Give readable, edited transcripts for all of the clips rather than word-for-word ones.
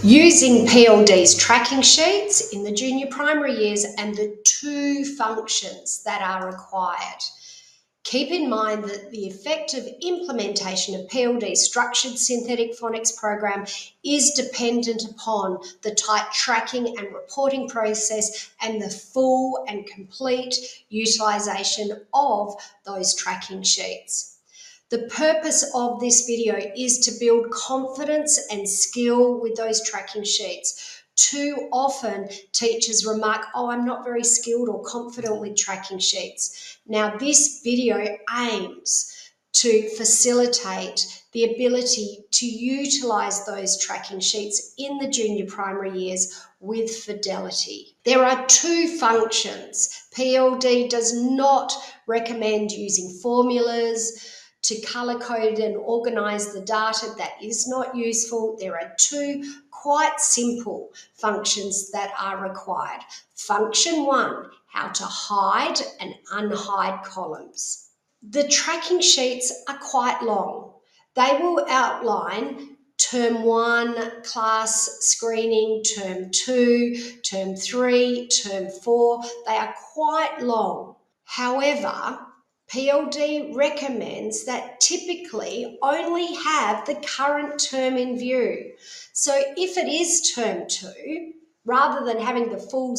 Using PLD's tracking sheets in the junior primary years and the two functions that are required. Keep in mind that the effective implementation of PLD's structured synthetic phonics program is dependent upon the tight tracking and reporting process and the full and complete utilisation of those tracking sheets. The purpose of this video is to build confidence and skill with those tracking sheets. Too often, teachers remark, "Oh, I'm not very skilled or confident with tracking sheets." Now, this video aims to facilitate the ability to utilise those tracking sheets in the junior primary years with fidelity. There are two functions. PLD does not recommend using formulas to colour code and organise the data. That is not useful. There are two quite simple functions that are required. Function 1, how to hide and unhide columns. The tracking sheets are quite long. They will outline Term 1 class screening, Term 2, Term 3, Term 4. They are quite long. However, PLD recommends that typically only have the current term in view. So if it is Term 2, rather than having the full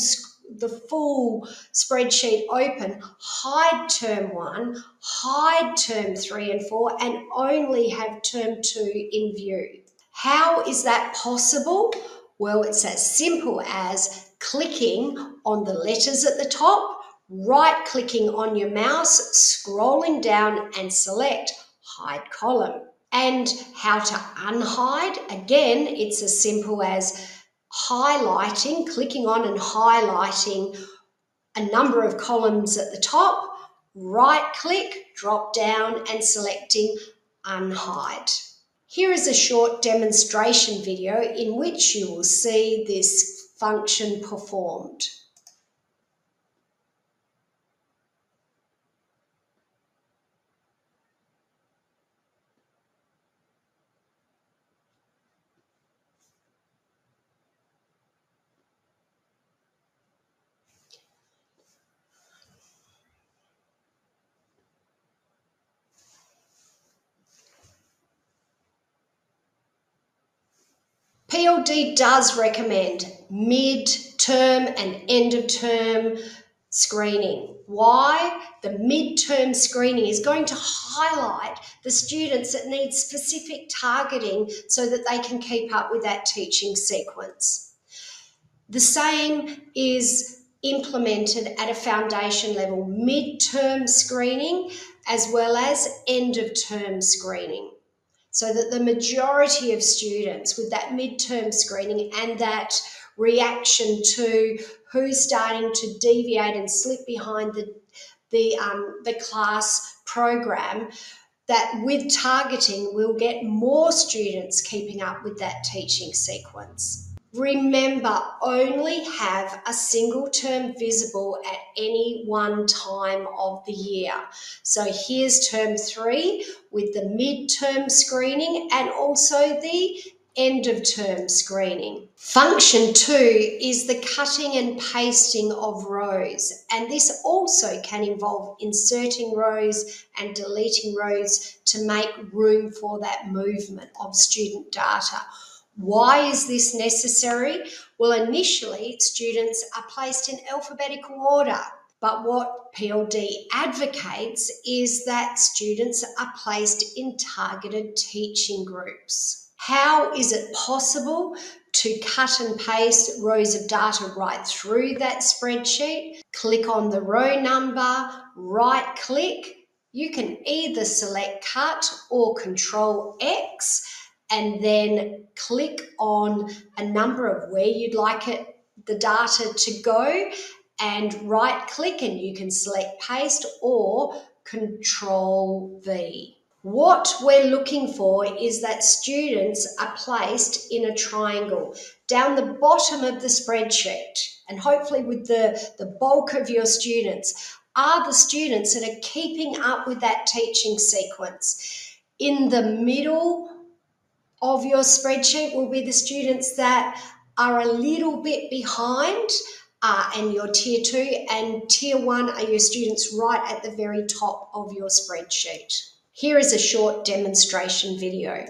spreadsheet open, hide Term 1, hide Term 3 and 4, and only have Term 2 in view. How is that possible? Well, it's as simple as clicking on the letters at the top, right-clicking on your mouse, scrolling down and select Hide Column. And how to unhide? Again, it's as simple as highlighting, clicking on and highlighting a number of columns at the top, right-click, drop down and selecting Unhide. Here is a short demonstration video in which you will see this function performed. PLD does recommend mid-term and end-of-term screening. Why? The mid-term screening is going to highlight the students that need specific targeting so that they can keep up with that teaching sequence. The same is implemented at a foundation level, mid-term screening as well as end-of-term screening, so that the majority of students with that midterm screening and that reaction to who's starting to deviate and slip behind the class program, that with targeting we'll get more students keeping up with that teaching sequence. Remember, only have a single term visible at any one time of the year. So here's Term 3 with the mid-term screening and also the end of term screening. Function 2 is the cutting and pasting of rows, and this also can involve inserting rows and deleting rows to make room for that movement of student data. Why is this necessary? Well, initially, students are placed in alphabetical order, but what PLD advocates is that students are placed in targeted teaching groups. How is it possible to cut and paste rows of data right through that spreadsheet? Click on the row number, right-click. You can either select Cut or Control X, and then click on a number of where you'd like the data to go, and right click and you can select Paste or Control V. What we're looking for is that students are placed in a triangle down the bottom of the spreadsheet, and hopefully with the bulk of your students are the students that are keeping up with that teaching sequence. In the middle of your spreadsheet will be the students that are a little bit behind, and your tier 2, and tier 1 are your students right at the very top of your spreadsheet. Here is a short demonstration video.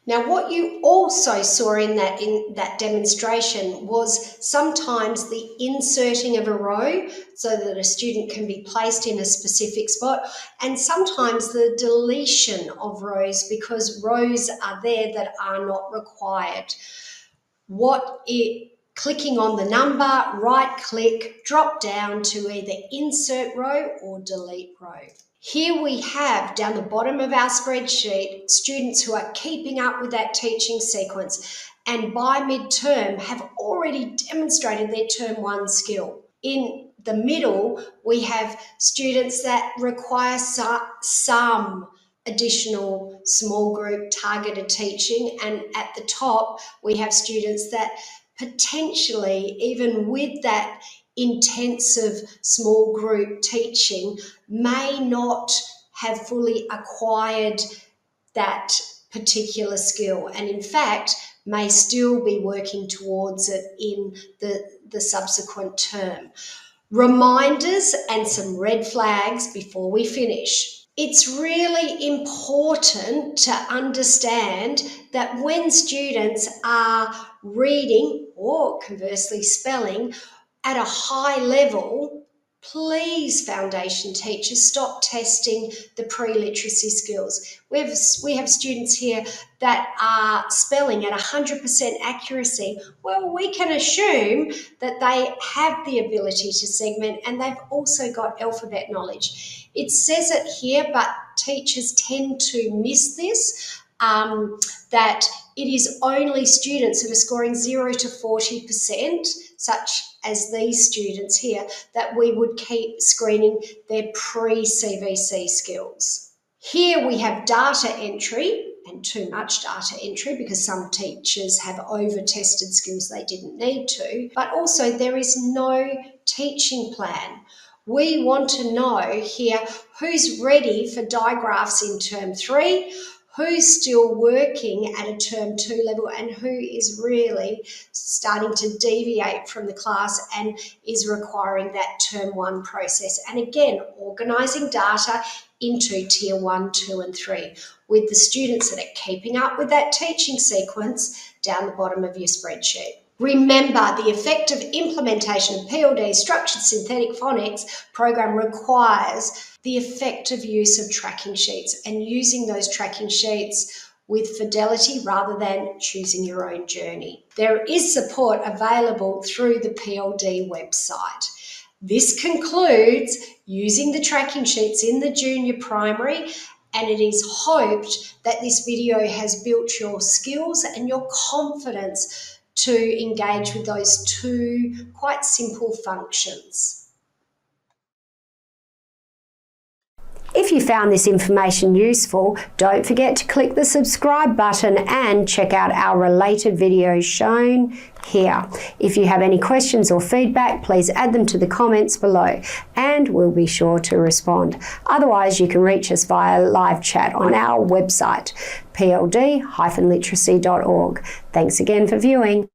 Now, what you also saw in that demonstration was sometimes the inserting of a row so that a student can be placed in a specific spot, and sometimes the deletion of rows because rows are there that are not required. Clicking on the number, right click, drop down to either insert row or delete row. Here we have down the bottom of our spreadsheet students who are keeping up with that teaching sequence and by midterm have already demonstrated their term 1 skill. In the middle, we have students that require some additional small group targeted teaching, and at the top we have students that potentially, even with that intensive small group teaching, may not have fully acquired that particular skill, and in fact may still be working towards it in the subsequent term. Reminders and some red flags before we finish. It's really important to understand that when students are reading or conversely spelling at a high level, please, foundation teachers, stop testing the pre-literacy skills. We have students here that are spelling at 100% accuracy. Well, we can assume that they have the ability to segment and they've also got alphabet knowledge. It says it here, but teachers tend to miss this, that it is only students that are scoring 0 to 40%, such as these students here, that we would keep screening their pre-CVC skills. Here we have data entry, and too much data entry because some teachers have over-tested skills they didn't need to, but also there is no teaching plan. We want to know here who's ready for digraphs in term 3, who's still working at a term 2 level, and who is really starting to deviate from the class and is requiring that term 1 process. And again, organising data into tier 1, 2 and 3 with the students that are keeping up with that teaching sequence down the bottom of your spreadsheet. Remember, the effective implementation of PLD structured synthetic phonics program requires the effective use of tracking sheets and using those tracking sheets with fidelity rather than choosing your own journey. There is support available through the PLD website. This concludes using the tracking sheets in the junior primary, and it is hoped that this video has built your skills and your confidence to engage with those 2 quite simple functions. If you found this information useful, don't forget to click the subscribe button and check out our related videos shown here. If you have any questions or feedback, please add them to the comments below and we'll be sure to respond. Otherwise, you can reach us via live chat on our website, pld-literacy.org. Thanks again for viewing.